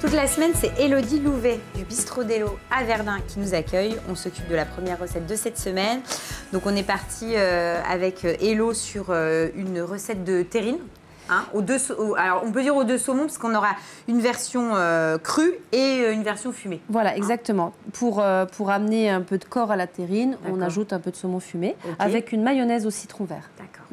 Toute la semaine, c'est Élodie Louvet du Bistrot d'Elo à Verdun qui nous accueille. On s'occupe de la première recette de cette semaine. Donc on est parti avec Elo sur une recette de terrine. Hein, alors on peut dire aux deux saumons parce qu'on aura une version crue et une version fumée. Voilà, exactement. Pour amener un peu de corps à la terrine, on ajoute un peu de saumon fumé avec une mayonnaise au citron vert. D'accord.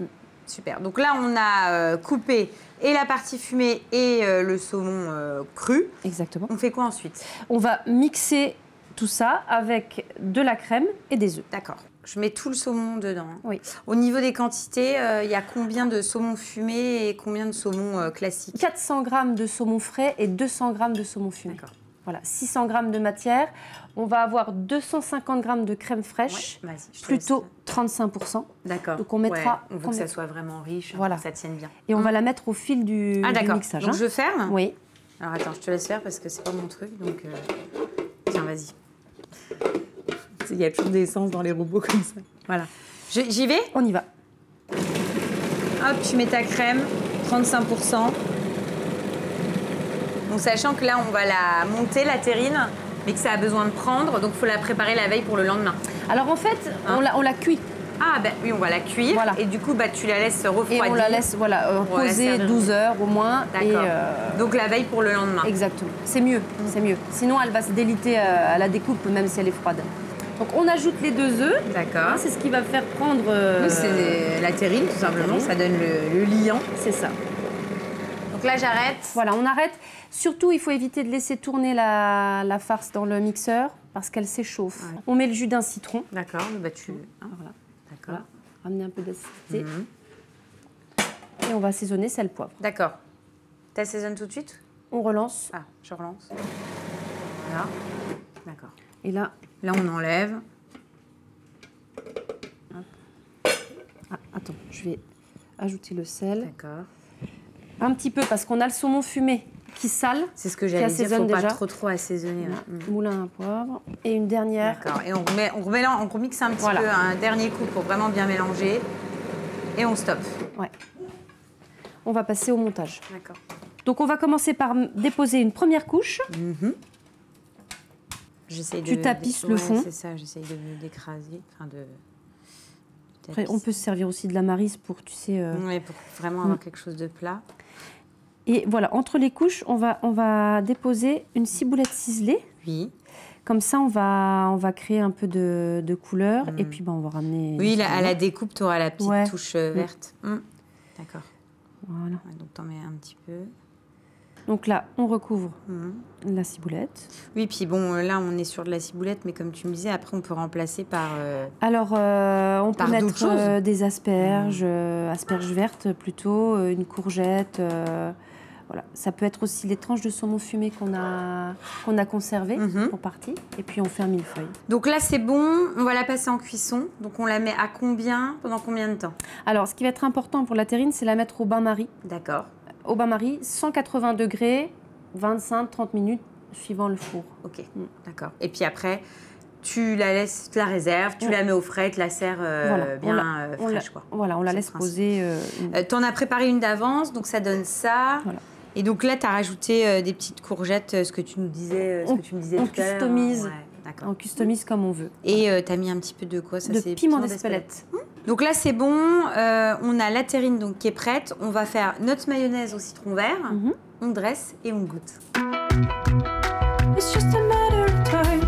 Super. Donc là, on a coupé et la partie fumée et le saumon cru. Exactement. On fait quoi ensuite? On va mixer tout ça avec de la crème et des œufs. D'accord. Je mets tout le saumon dedans. Oui. Au niveau des quantités, il y a combien de saumon fumé et combien de saumon classique? 400 g de saumon frais et 200 g de saumon fumé. D'accord. Voilà, 600 g de matière. On va avoir 250 g de crème fraîche, plutôt 35%. D'accord. Donc on mettra. On veut que ça soit vraiment riche, voilà, que ça tienne bien. Et on va la mettre au fil du mixage. Donc je ferme? Oui. Alors attends, je te laisse faire parce que c'est pas mon truc. Donc tiens, vas-y. Il y a toujours des essences dans les robots comme ça. Voilà. J'y vais? On y va. Hop, tu mets ta crème, 35%. Donc, sachant que là, on va la monter, la terrine, mais que ça a besoin de prendre, donc il faut la préparer la veille pour le lendemain. Alors, en fait, on la cuit. Ah, ben oui, on va la cuire. Voilà. Et du coup, bah, tu la laisses refroidir. Et on la laisse poser 12 heures au moins. D'accord. Donc, la veille pour le lendemain. Exactement. C'est mieux, c'est mieux. Sinon, elle va se déliter à la découpe, même si elle est froide. Donc, on ajoute les 2 œufs. D'accord. C'est ce qui va faire prendre... Oui, c'est la terrine, tout simplement. Ça donne le liant. C'est ça. Donc là, j'arrête. Voilà, on arrête. Surtout, il faut éviter de laisser tourner la farce dans le mixeur parce qu'elle s'échauffe. Ouais. On met le jus d'un citron. D'accord. Bah, voilà. D'accord. Voilà. Ramener un peu d'acidité. Et on va assaisonner sel, poivre. D'accord. Tu assaisonnes tout de suite? On relance. Ah, je relance. Voilà. D'accord. Et là, on enlève. Ah, attends, je vais ajouter le sel. D'accord. Un petit peu parce qu'on a le saumon fumé qui sale. C'est ce que j'allais dire, il ne faut pas trop assaisonner. Moulin à poivre. Et une dernière. D'accord. Et on remixe un petit peu, un dernier coup pour vraiment bien mélanger. Et on stoppe. Ouais. On va passer au montage. D'accord. Donc on va commencer par déposer une première couche. Tu tapisses le fond. C'est ça, j'essaye de d'écraser. Après, on peut se servir aussi de la maryse pour, tu sais... Oui, pour vraiment avoir quelque chose de plat. Et voilà, entre les couches, on va déposer une ciboulette ciselée. Oui. Comme ça, on va créer un peu de couleur. Et puis, on va ramener... Oui, à la découpe, tu auras la petite touche verte. D'accord. Voilà. Donc, tu en mets un petit peu. Donc là, on recouvre la ciboulette. Oui, puis bon, là, on est sur de la ciboulette, mais comme tu me disais, après, on peut remplacer par... Alors, on peut mettre des asperges, asperges vertes plutôt, une courgette. Voilà. Ça peut être aussi les tranches de saumon fumé qu'on a conservées pour partie. Et puis, on fait un millefeuille. Donc là, c'est bon. On va la passer en cuisson. Donc, on la met à combien? Pendant combien de temps? Alors, ce qui va être important pour la terrine, c'est la mettre au bain-marie. D'accord. Au bain-marie, 180 degrés, 25-30 minutes, suivant le four. Ok, d'accord. Et puis après, tu la laisses, tu la réserves, tu la mets au frais, tu la sers bien fraîche, quoi. Voilà, on la laisse poser. Tu en as préparé une d'avance, donc ça donne ça. Voilà. Et donc là, tu as rajouté des petites courgettes, ce que tu nous disais, tout à l'heure. On customise. D'accord. On customise comme on veut. Et tu as mis un petit peu de quoi? Ça, de piment d'Espelette. Donc là, c'est bon. On a la terrine donc, qui est prête. On va faire notre mayonnaise au citron vert. On dresse et on goûte. It's just a matter of time.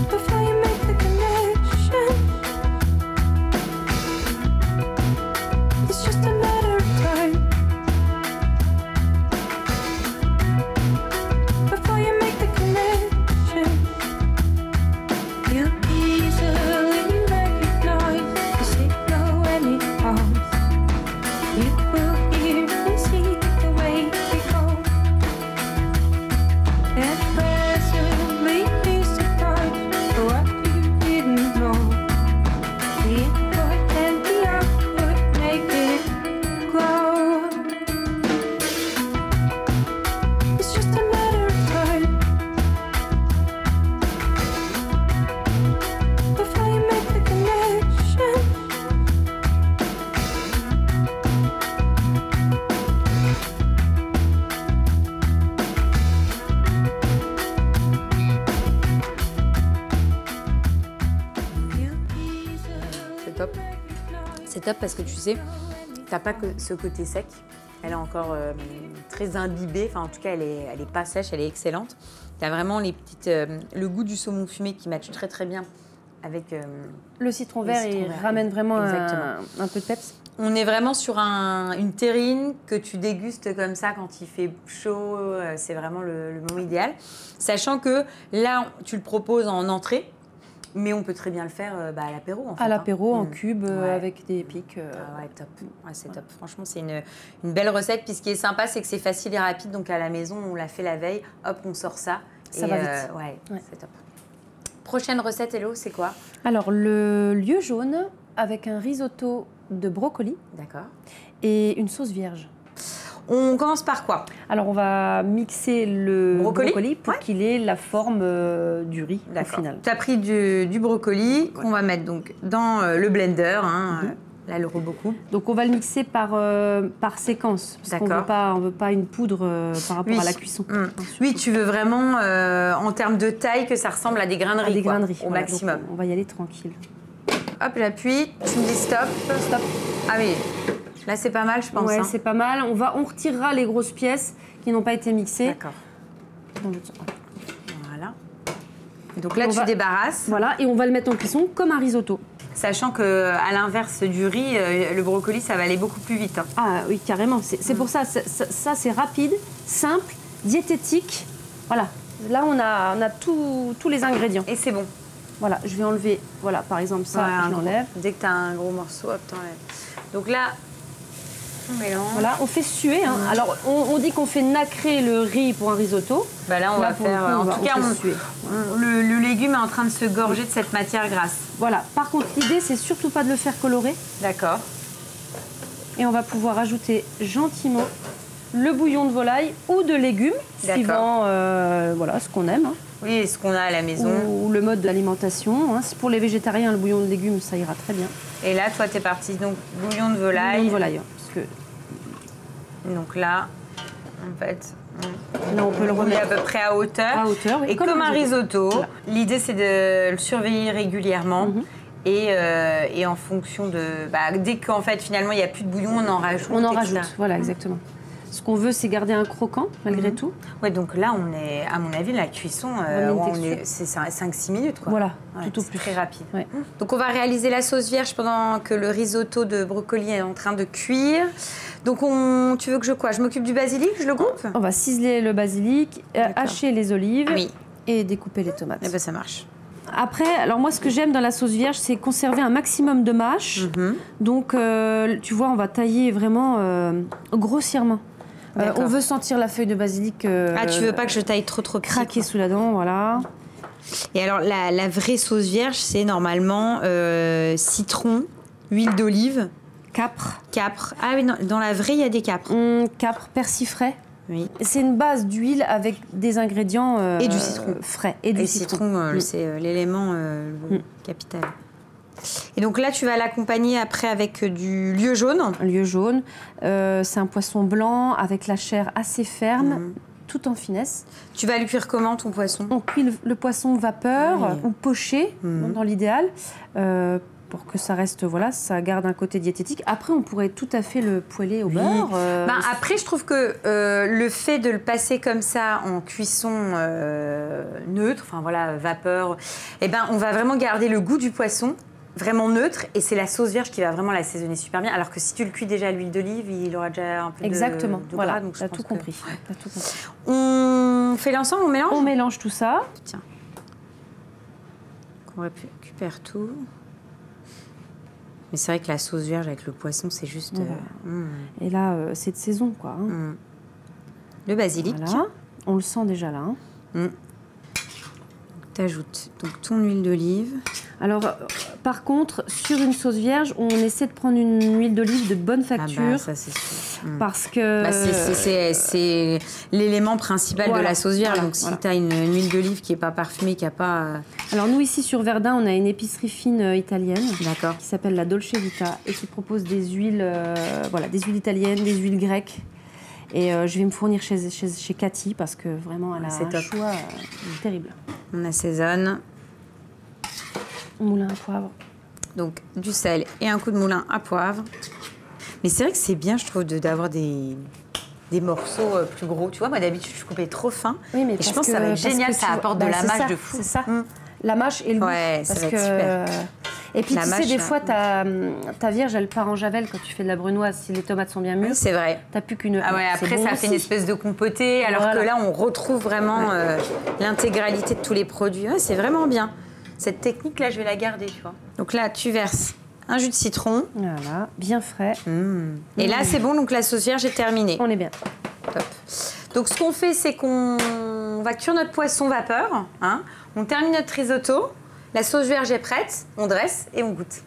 Before you make the connection. It's just a matter of time. Before you make the connection. You easily recognize the signal when it comes. You will hear and see the way it goes. c'est top parce que tu sais, t'as pas que ce côté sec. Elle est encore très imbibée, enfin en tout cas elle est pas sèche, elle est excellente. Tu as vraiment les petites, le goût du saumon fumé qui matche très très bien avec le citron vert. Il ramène vraiment un peu de peps. On est vraiment sur une terrine que tu dégustes comme ça quand il fait chaud, c'est vraiment le moment idéal. Sachant que là, tu le proposes en entrée, mais on peut très bien le faire à l'apéro. En fait, à l'apéro, en cube, avec des pics. Ouais, top. Ouais, c'est top. Franchement, c'est une belle recette. Puis ce qui est sympa, c'est que c'est facile et rapide. Donc à la maison, on l'a fait la veille, hop, on sort ça. Ça va vite. Ouais, c'est top. Prochaine recette, Hello, c'est quoi? Alors, le lieu jaune avec un risotto de brocoli. D'accord. Et une sauce vierge. On commence par quoi? Alors, on va mixer le brocoli pour qu'il ait la forme du riz au final. Tu as pris du brocoli qu'on va mettre donc dans le blender. Là, le beaucoup. Donc, on va le mixer par séquence. Parce qu'on ne veut pas une poudre par rapport à la cuisson. Oui, tu veux vraiment, en termes de taille, que ça ressemble à des grains de riz, au maximum. Donc, on va y aller tranquille. Hop, j'appuie. Tu me dis stop. Stop. Ah oui. Là, c'est pas mal, je pense. Ouais, c'est pas mal. On retirera les grosses pièces qui n'ont pas été mixées. D'accord. Voilà. Et donc là, tu débarrasses. Voilà, et on va le mettre en cuisson comme un risotto. Sachant qu'à l'inverse du riz, le brocoli, ça va aller beaucoup plus vite. Ah oui, carrément. C'est pour ça. Ça, c'est rapide, simple, diététique. Voilà. Là, on a tous les ingrédients. Et c'est bon. Voilà, je vais enlever, voilà, par exemple, ça, je l'enlève. Dès que tu as un gros morceau, hop, t'enlèves. Donc là, on mélange. Voilà, on fait suer. Alors, on dit qu'on fait nacrer le riz pour un risotto. Bah là, on va faire... en tout cas, le légume est en train de se gorger de cette matière grasse. Voilà. Par contre, l'idée, c'est surtout pas de le faire colorer. D'accord. Et on va pouvoir ajouter gentiment le bouillon de volaille ou de légumes, suivant voilà, ce qu'on aime. Oui, ce qu'on a à la maison. Ou le mode d'alimentation. Pour les végétariens, le bouillon de légumes, ça ira très bien. Et là, toi, t'es parti, donc, bouillon de volaille. Bouillon de volaille, parce que... Donc là, en fait, là, on peut le remettre à peu près à hauteur. À hauteur, oui. Et comme un risotto, voilà. L'idée, c'est de le surveiller régulièrement. Et en fonction de... dès qu'en fait, finalement, il n'y a plus de bouillon, on en rajoute. On en rajoute, voilà, exactement. Ce qu'on veut, c'est garder un croquant, malgré tout. Ouais, donc là, on est, à mon avis, la cuisson, c'est 5-6 minutes, quoi. Voilà, tout au plus. Très rapide. Ouais. Donc, on va réaliser la sauce vierge pendant que le risotto de brocoli est en train de cuire. Donc, tu veux que je m'occupe du basilic, je le coupe? On va ciseler le basilic, hacher les olives et découper les tomates. Eh ben, ça marche. Après, alors moi, ce que j'aime dans la sauce vierge, c'est conserver un maximum de mâche. Donc, tu vois, on va tailler vraiment grossièrement. On veut sentir la feuille de basilic. Tu veux pas que je taille trop craquer sous la dent, voilà. Et alors, la vraie sauce vierge, c'est normalement citron, huile d'olive, capre. Ah oui, non, dans la vraie, il y a des capres. Capre, persil frais. Oui. C'est une base d'huile avec des ingrédients et du citron frais. Et du citron, c'est l'élément capital. Et donc là, tu vas l'accompagner après avec du lieu jaune. Lieu jaune, c'est un poisson blanc avec la chair assez ferme, tout en finesse. Tu vas le cuire comment, ton poisson? On cuit le poisson vapeur ou poché, dans l'idéal, pour que ça reste, voilà, ça garde un côté diététique. Après, on pourrait tout à fait le poêler au beurre. Après, je trouve que le fait de le passer comme ça en cuisson neutre, enfin voilà, vapeur, on va vraiment garder le goût du poisson. Vraiment neutre, et c'est la sauce vierge qui va vraiment l'assaisonner super bien. Alors que si tu le cuis déjà à l'huile d'olive, il aura déjà un peu de voilà, gras. t'as tout compris. On fait l'ensemble, on mélange? On mélange tout ça. Tiens. On récupère tout. Mais c'est vrai que la sauce vierge avec le poisson, c'est juste... Et là, c'est de saison, quoi. Le basilic. Voilà. On le sent déjà là. Tu ajoutes donc ton huile d'olive. Alors, par contre, sur une sauce vierge, on essaie de prendre une huile d'olive de bonne facture. Ça, c'est sûr. Parce que... c'est l'élément principal de la sauce vierge. Donc, si tu as une huile d'olive qui n'est pas parfumée, qui n'a pas... Alors, nous, ici, sur Verdun, on a une épicerie fine italienne. D'accord. Qui s'appelle la Dolce Vita et qui propose des huiles, des huiles italiennes, des huiles grecques. Et je vais me fournir chez Cathy parce que vraiment, elle a un choix terrible. On assaisonne. Moulin à poivre. Donc du sel et un coup de moulin à poivre. Mais c'est vrai que c'est bien, je trouve, d'avoir des morceaux plus gros. Tu vois, moi d'habitude, je coupais trop fin. Oui, mais et je pense que ça va être génial, ça apporte de la mâche de fou. C'est ça. La mâche et le goût. Ouais, ça va être super. Et puis, tu sais, des fois, ta vierge, elle part en javel quand tu fais de la brunoise. Si les tomates sont bien mûres, c'est vrai. T'as plus qu'une... Ah ouais, après, ça fait une espèce de compoté, alors que là, on retrouve vraiment l'intégralité de tous les produits. Ouais, c'est vraiment bien. Cette technique-là, je vais la garder, tu vois. Donc là, tu verses un jus de citron. Voilà, bien frais. Et là, c'est bon, donc la sauce vierge est terminée. On est bien. Top. Donc, ce qu'on fait, c'est qu'on va cuire notre poisson vapeur. Hein. On termine notre risotto. La sauce vierge est prête. On dresse et on goûte.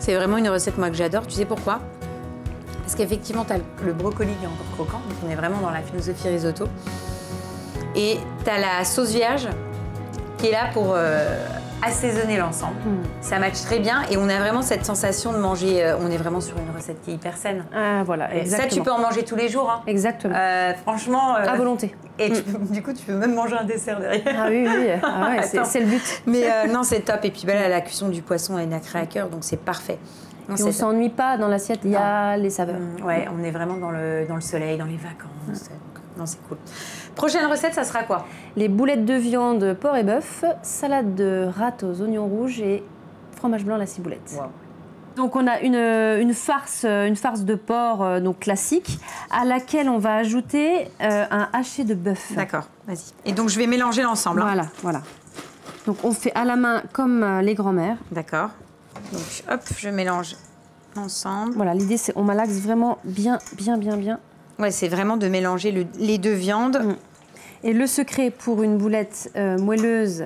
C'est vraiment une recette, moi, que j'adore. Tu sais pourquoi? Parce qu'effectivement, tu as le brocoli qui est encore croquant. Donc, on est vraiment dans la philosophie risotto. Et tu as la sauce vierge qui est là pour assaisonner l'ensemble. Ça matche très bien. Et on a vraiment cette sensation de manger... on est vraiment sur une recette qui est hyper saine. Ah, voilà, exactement. Ça, tu peux en manger tous les jours. Hein. Exactement. Franchement... à volonté. Et du coup, tu peux même manger un dessert derrière. Ah oui, oui. Ah ouais, c'est le but. Mais non, c'est top. Et puis là, la cuisson du poisson est nacrée à cœur, donc c'est parfait. Non, et on ne s'ennuie pas dans l'assiette, il y a les saveurs. Ouais, on est vraiment dans le soleil, dans les vacances. Non, c'est cool. Prochaine recette, ça sera quoi? Les boulettes de viande, porc et bœuf, salade de rate aux oignons rouges et fromage blanc à la ciboulette. Wow. Donc on a une farce de porc donc classique à laquelle on va ajouter un haché de bœuf. D'accord, vas-y. Et donc je vais mélanger l'ensemble. Voilà, voilà. Donc on fait à la main comme les grands-mères. D'accord. Donc hop, je mélange ensemble. Voilà, l'idée c'est on malaxe vraiment bien. Ouais, c'est vraiment de mélanger les deux viandes. Et le secret pour une boulette moelleuse,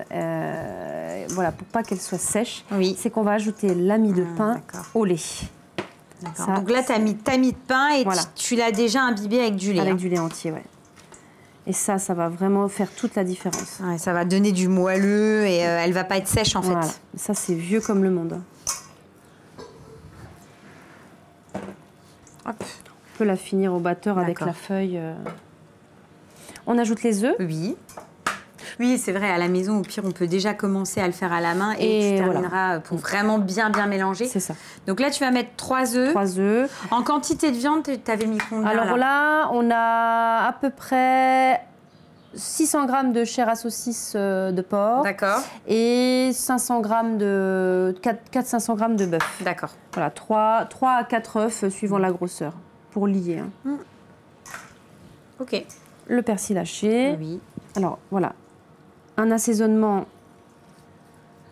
voilà, pour pas qu'elle soit sèche, c'est qu'on va ajouter l'ami de pain au lait. Ça, donc là, tu as mis ta mie de pain et voilà. tu l'as déjà imbibé avec du lait. Avec du lait entier, ouais. Et ça va vraiment faire toute la différence. Ouais, ça va donner du moelleux et elle va pas être sèche en fait. Ça, c'est vieux comme le monde. Hop. On peut la finir au batteur avec la feuille. On ajoute les œufs. Oui, c'est vrai, à la maison, au pire, on peut déjà commencer à le faire à la main et tu termineras pour vraiment bien mélanger. C'est ça. Donc là, tu vas mettre 3 œufs. 3 œufs. En quantité de viande, tu avais mis combien? Alors là, on a à peu près 600 g de chair à saucisse de porc. D'accord. Et 500 g de 400-500 g de bœuf. D'accord. Voilà, 3 à 4 œufs suivant la grosseur pour lier. Ok. Le persil haché. Oui. Alors voilà, un assaisonnement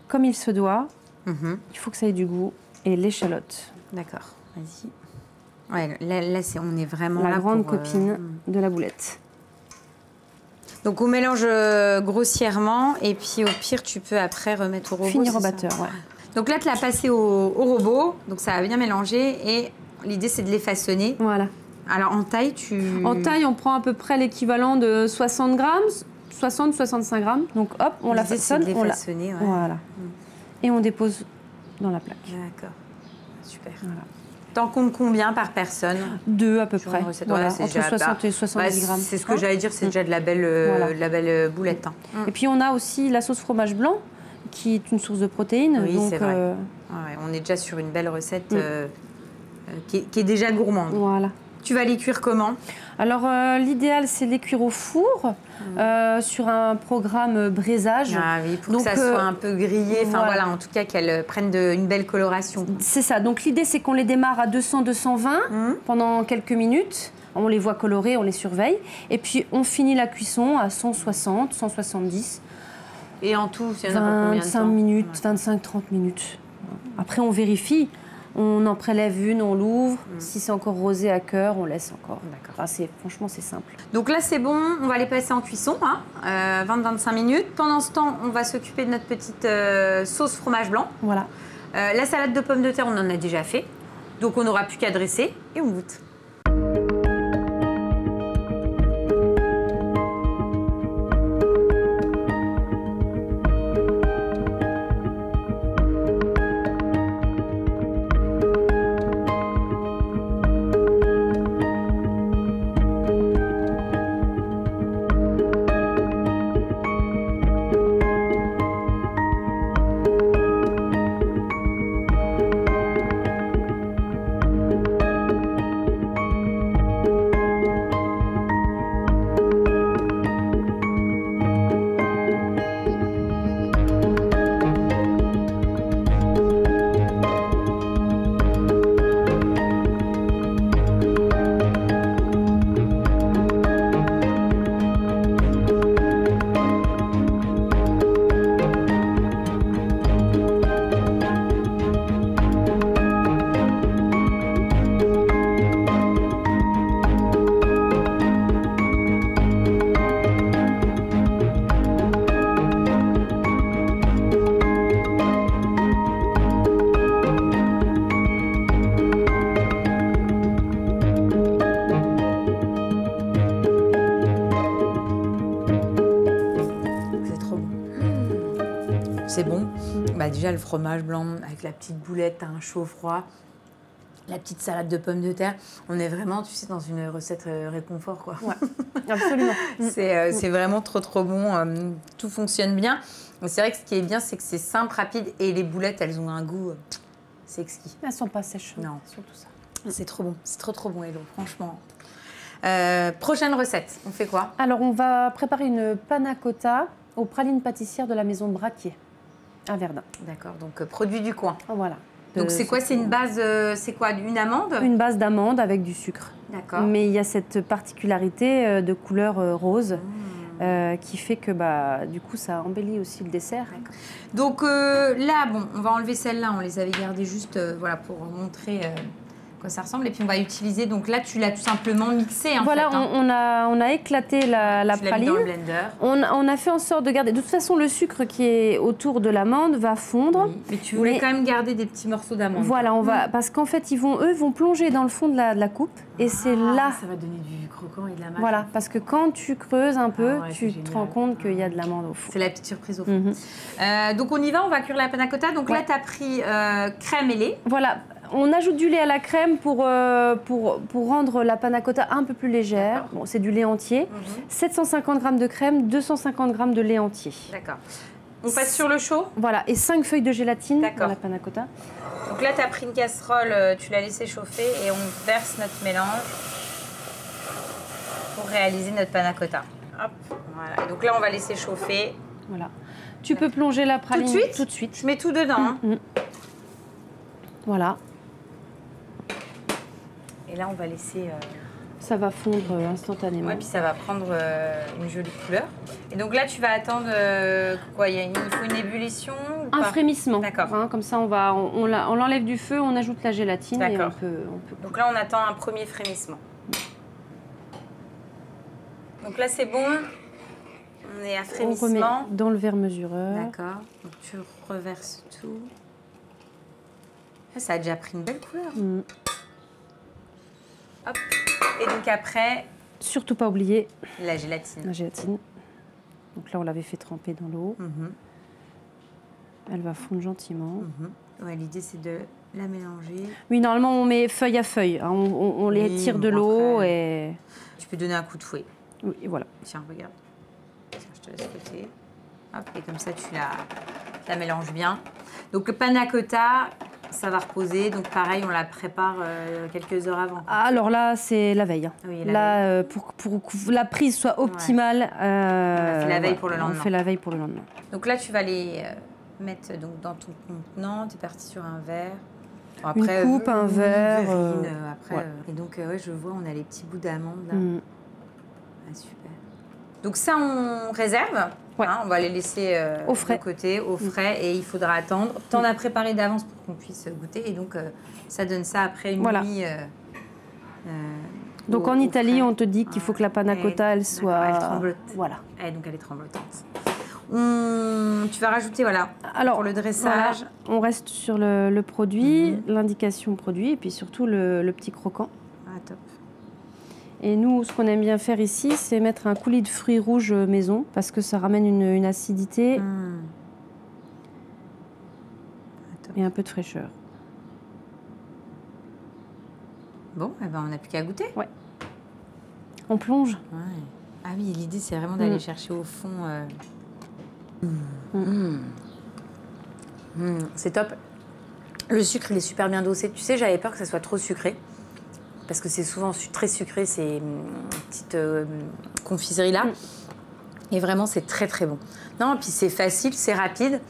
comme il se doit. Il faut que ça ait du goût. Et l'échalote. D'accord, vas-y. Ouais, là on est vraiment la là grande copine de la boulette. Donc on mélange grossièrement et puis au pire tu peux après remettre au robot. Finir au batteur, ouais. Donc là tu l'as passé au robot, donc ça va bien mélanger et l'idée c'est de les façonner. Voilà. Alors en taille En taille on prend à peu près l'équivalent de 60 grammes, 60-65 grammes. Donc hop, on la façonne. C'est de les façonner, ouais. Voilà. Et on dépose dans la plaque. D'accord, super. Voilà. T'en comptes combien par personne? 2 à peu près. Voilà, entre 60 et 70 grammes. C'est ce que j'allais dire, c'est déjà de la belle boulette. Et puis on a aussi la sauce fromage blanc, qui est une source de protéines. Oui, c'est vrai. Ouais, on est déjà sur une belle recette qui est déjà gourmande. Voilà. Tu vas les cuire comment? Alors, l'idéal, c'est les cuire au four, sur un programme braisage. Ah oui, pour que ça soit un peu grillé, enfin voilà, en tout cas qu'elles prennent une belle coloration. C'est ça, donc l'idée, c'est qu'on les démarre à 200-220 pendant quelques minutes. On les voit colorés, on les surveille. Et puis, on finit la cuisson à 160, 170. Et en tout, il y en a pour combien de temps? 25 minutes, 25-30 minutes. Après, on vérifie. On en prélève une, on l'ouvre. Si c'est encore rosé à cœur, on laisse encore. Enfin, franchement, c'est simple. Donc là, c'est bon. On va les passer en cuisson, 20-25 minutes. Pendant ce temps, on va s'occuper de notre petite sauce fromage blanc. Voilà. La salade de pommes de terre, on en a déjà fait. Donc, on n'aura plus qu'à dresser et on goûte. C'est bon. Bah déjà, le fromage blanc avec la petite boulette, un chaud-froid, la petite salade de pommes de terre. On est vraiment, tu sais, dans une recette réconfort, quoi. Ouais, absolument. C'est vraiment trop bon. Tout fonctionne bien. C'est vrai que ce qui est bien, c'est que c'est simple, rapide et les boulettes, elles ont un goût, c'est exquis. Elles sont pas sèches. Non, surtout ça. C'est trop bon. C'est trop bon, Hello, franchement. Prochaine recette, on fait quoi? Alors, on va préparer une panna cotta aux pralines pâtissières de la maison Braquier à Verdun. D'accord, donc produit du coin. Voilà. Donc c'est quoi? C'est une base, c'est quoi? Une amande? Une base d'amande avec du sucre. D'accord. Mais il y a cette particularité de couleur rose qui fait que du coup ça embellit aussi le dessert. Donc là, bon, on va enlever celle-là. On les avait gardées juste voilà, pour montrer quoi ça ressemble. Et puis on va utiliser, donc là tu l'as tout simplement mixé en voilà, fait. On a éclaté la praline. Mis dans le blender. On a fait en sorte de garder. De toute façon, le sucre qui est autour de l'amande va fondre. Oui, mais tu voulais quand même garder des petits morceaux d'amande. Voilà, parce qu'en fait, eux vont plonger dans le fond de la coupe. Et c'est là. Ça va donner du croquant et de la mâche. Voilà, parce que quand tu creuses un peu, tu te rends compte qu'il y a de l'amande au fond. C'est la petite surprise au fond. Donc on y va, on va cuire la panna cotta. Donc là, tu as pris crème et lait. Voilà. On ajoute du lait à la crème pour rendre la panna cotta un peu plus légère. Bon, c'est du lait entier. 750 g de crème, 250 g de lait entier. D'accord. On passe sur le chaud? Voilà, et 5 feuilles de gélatine dans la panna cotta. Donc là, tu as pris une casserole, tu l'as laissé chauffer et on verse notre mélange pour réaliser notre panna cotta. Hop, voilà. Et donc là, on va laisser chauffer. Voilà. Tu peux plonger la praline tout de suite. Je mets tout dedans. Voilà. Et là, on va laisser... Ça va fondre instantanément. Ouais, puis ça va prendre une jolie couleur. Et donc là, tu vas attendre quoi? Il faut une ébullition ou pas? Un frémissement. D'accord. Hein, comme ça, on l'enlève du feu, on ajoute la gélatine et on peut... Donc là, on attend un premier frémissement. Donc là, c'est bon. On est à frémissement. On remet dans le verre mesureur. D'accord. Donc tu reverses tout. Ça a déjà pris une belle couleur. Hop. Et donc après... Surtout pas oublier... La gélatine. La gélatine. Donc là, on l'avait fait tremper dans l'eau. Elle va fondre gentiment. Ouais, l'idée, c'est de la mélanger. Oui, normalement, on met feuille à feuille. Hein. On les tire de l'eau et... Tu peux donner un coup de fouet. Oui, et voilà. Tiens, regarde. Tiens, je te laisse côté. Hop, et comme ça, tu la mélanges bien. Donc, le panna cotta, ça va reposer. Donc pareil, on la prépare quelques heures avant. Alors là, c'est la veille. Oui, là, pour que la prise soit optimale, on fait la veille pour le lendemain. On fait la veille pour le lendemain. Donc là, tu vas les mettre donc, dans ton contenant. Tu es parti sur un verre. Bon, après, une coupe, un verre. Après, et donc, ouais, je vois, on a les petits bouts d'amandes là. Ah, super. Donc ça, on réserve. Ouais. Hein, on va les laisser au frais. de côté, au frais, et il faudra attendre. T'en as préparé d'avance pour qu'on puisse goûter, et donc ça donne ça après une nuit. Donc en Italie, on te dit qu'il faut que la panna cotta, elle soit... Elle tremblote. Voilà. Donc elle est tremblotante. Tu vas rajouter, voilà, alors, pour le dressage. Voilà, on reste sur le produit, l'indication produit, et puis surtout le petit croquant. Ah, top. Et nous, ce qu'on aime bien faire ici, c'est mettre un coulis de fruits rouges maison, parce que ça ramène une acidité et un peu de fraîcheur. Bon, eh ben, on n'a plus qu'à goûter. Ouais. On plonge. Ouais. Ah oui, l'idée, c'est vraiment d'aller chercher au fond. C'est top. Le sucre, il est super bien dosé. Tu sais, j'avais peur que ça soit trop sucré. Parce que c'est souvent très sucré, ces petites confiseries-là. Et vraiment, c'est très, très bon. Non, et puis c'est facile, c'est rapide.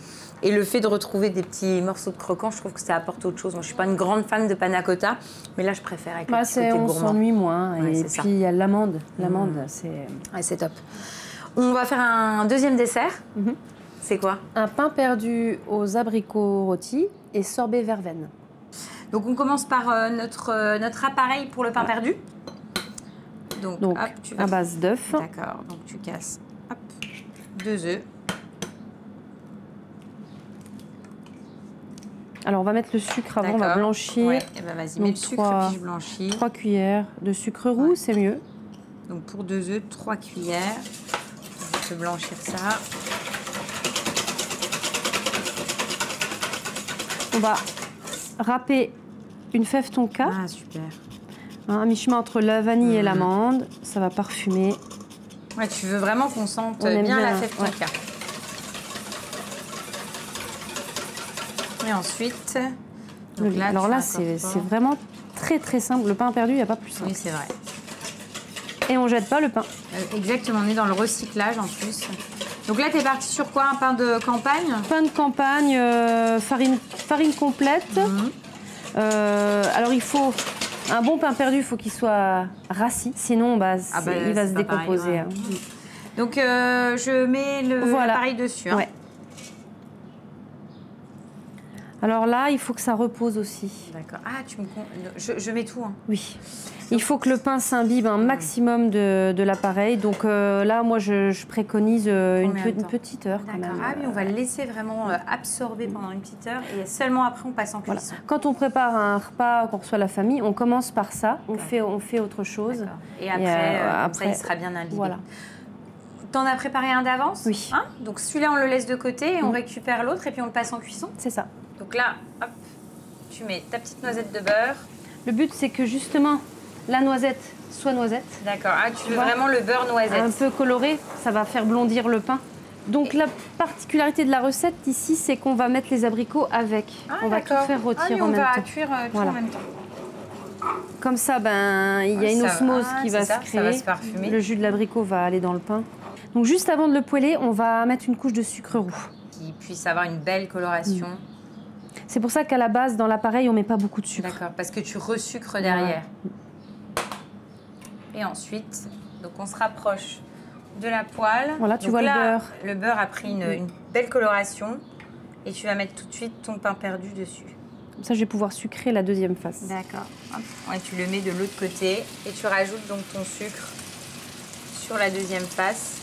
Et le fait de retrouver des petits morceaux de croquants, je trouve que ça apporte autre chose. Moi, je ne suis pas une grande fan de panna cotta, mais là, je préfère avec le petit côté gourmand. On s'ennuie moins. Ouais, et puis, il y a l'amande. L'amande, c'est top. On va faire un deuxième dessert. C'est quoi? Un pain perdu aux abricots rôtis et sorbet verveine. Donc, on commence par notre appareil pour le pain perdu. Donc hop, tu vas... à base d'œufs. D'accord. Donc, tu casses 2 œufs. Alors, on va mettre le sucre avant, on va blanchir. Ouais, et ben vas-y, mets le sucre et puis je blanchis. 3 cuillères de sucre roux, c'est mieux. Donc, pour 2 œufs, 3 cuillères. Je vais blanchir ça. On va râper une fève tonka. Ah, super. Un mi-chemin entre la vanille et l'amande. Ça va parfumer. Ouais, tu veux vraiment qu'on sente bien la fève tonka. Et ensuite... Donc là, alors là, c'est vraiment très très simple. Le pain perdu, il n'y a pas plus simple. Oui, c'est vrai. Et on ne jette pas le pain. Exactement, on est dans le recyclage en plus. Donc là, tu es parti sur quoi? Un pain de campagne? Pain de campagne, farine complète. Alors il faut... Un bon pain perdu, il faut qu'il soit rassis. Sinon, il va se décomposer. Pareil, ouais. Donc je mets l'appareil dessus. Hein. Ouais. Alors là, il faut que ça repose aussi. D'accord. Ah, je mets tout. Hein. Oui. Il faut que le pain s'imbibe un maximum de l'appareil. Donc là, moi, je préconise une petite heure quand même. Ah oui, on va le laisser vraiment absorber pendant une petite heure et seulement après, on passe en cuisson. Voilà. Quand on prépare un repas, qu'on reçoit la famille, on commence par ça. On fait autre chose. Et après, il sera bien imbibé. Voilà. T'en as préparé un d'avance? Oui. Hein? Donc celui-là, on le laisse de côté et on récupère l'autre et puis on le passe en cuisson? C'est ça. Donc là, hop, tu mets ta petite noisette de beurre. Le but, c'est que justement, la noisette soit noisette. D'accord. Ah, tu veux vraiment le beurre noisette? Un peu coloré, ça va faire blondir le pain. Donc la particularité de la recette ici, c'est qu'on va mettre les abricots avec. On va tout faire rôtir en même temps. On va cuire tout en même temps. Comme ça, il y a une osmose qui va se créer. Ça va se parfumer. Le jus de l'abricot va aller dans le pain. Donc juste avant de le poêler, on va mettre une couche de sucre roux. Qui puisse avoir une belle coloration. C'est pour ça qu'à la base, dans l'appareil, on ne met pas beaucoup de sucre. D'accord, parce que tu resucres derrière. Et ensuite, donc on se rapproche de la poêle. Voilà, tu vois le beurre. Le beurre a pris une belle coloration. Et tu vas mettre tout de suite ton pain perdu dessus. Comme ça, je vais pouvoir sucrer la deuxième face. D'accord. Ouais, tu le mets de l'autre côté et tu rajoutes donc ton sucre sur la deuxième face.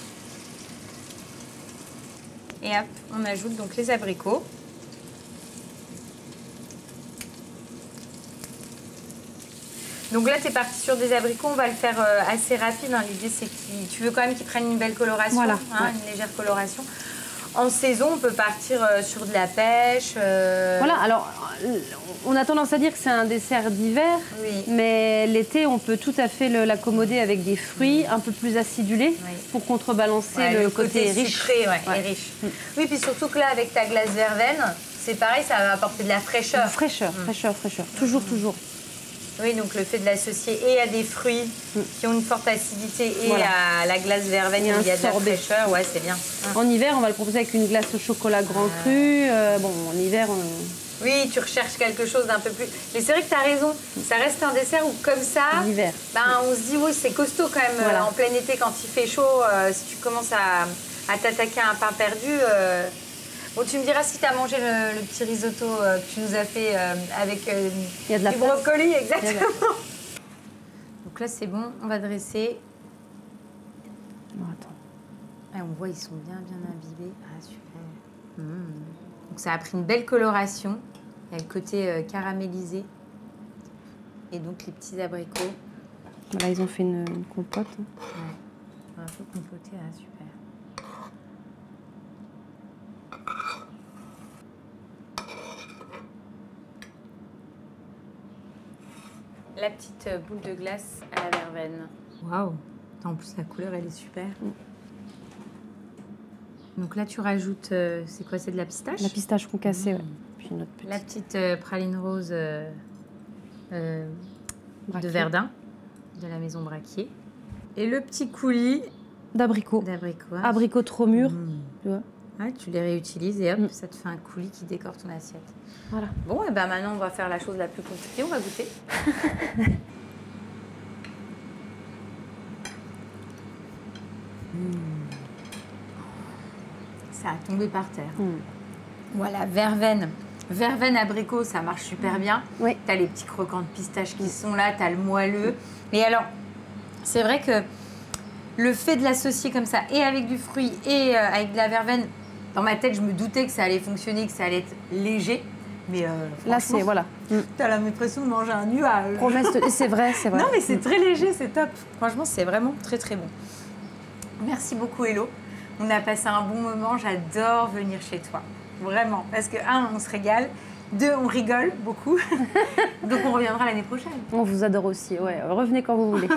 Et hop, on ajoute donc les abricots. Donc là, tu es parti sur des abricots, on va le faire assez rapide. Hein. L'idée, c'est que tu veux quand même qu'ils prennent une belle coloration, une légère coloration. En saison, on peut partir sur de la pêche. Voilà, alors on a tendance à dire que c'est un dessert d'hiver, mais l'été, on peut tout à fait l'accommoder avec des fruits un peu plus acidulés pour contrebalancer le côté riche. Sucré, et riche. Oui, puis surtout que là, avec ta glace verveine, c'est pareil, ça va apporter de la fraîcheur. Fraîcheur. Toujours. Oui, donc le fait de l'associer et à des fruits qui ont une forte acidité et à la glace verveine où il y a de la fraîcheur, ouais, c'est bien. En hiver, on va le proposer avec une glace au chocolat grand cru. Bon, en hiver... Oui, tu recherches quelque chose d'un peu plus... Mais c'est vrai que tu as raison, ça reste un dessert où comme ça, ben, on se dit oui, c'est costaud quand même en plein été quand il fait chaud, si tu commences à t'attaquer à un pain perdu... Bon, tu me diras si tu as mangé le petit risotto que tu nous as fait avec du brocoli, exactement. Donc là, c'est bon, on va dresser. Non, attends. Ah, on voit, ils sont bien imbibés. Ah, super. Donc ça a pris une belle coloration. Il y a le côté caramélisé. Et donc les petits abricots. Voilà, ils ont fait une compote. Ouais. Un peu compoté, ah, super. La petite boule de glace à la verveine. Waouh! En plus, la couleur, elle est super. Donc là, tu rajoutes... c'est quoi? C'est de la pistache? La pistache concassée, ouais. Puis notre petite... La petite praline rose de Verdun, de la maison Braquier. Et le petit coulis... D'abricot. Abricot trop mûr, tu vois. Ouais, tu les réutilises et hop, ça te fait un coulis qui décore ton assiette. Voilà. Bon, et ben maintenant, on va faire la chose la plus compliquée. On va goûter. Ça a tombé par terre. Voilà, verveine. Verveine abricot, ça marche super bien. Oui. Tu as les petits croquants de pistache qui sont là, tu as le moelleux. Et alors, c'est vrai que le fait de l'associer comme ça, et avec du fruit, et avec de la verveine, dans ma tête, je me doutais que ça allait fonctionner, que ça allait être léger. Mais là, c'est... Voilà. T'as l'impression de manger un nuage. C'est vrai. Non, mais c'est très léger, c'est top. Franchement, c'est vraiment très, très bon. Merci beaucoup, Hello. On a passé un bon moment. J'adore venir chez toi. Vraiment. Parce que, on se régale. 2, on rigole beaucoup. Donc, on reviendra l'année prochaine. On vous adore aussi, ouais. Revenez quand vous voulez.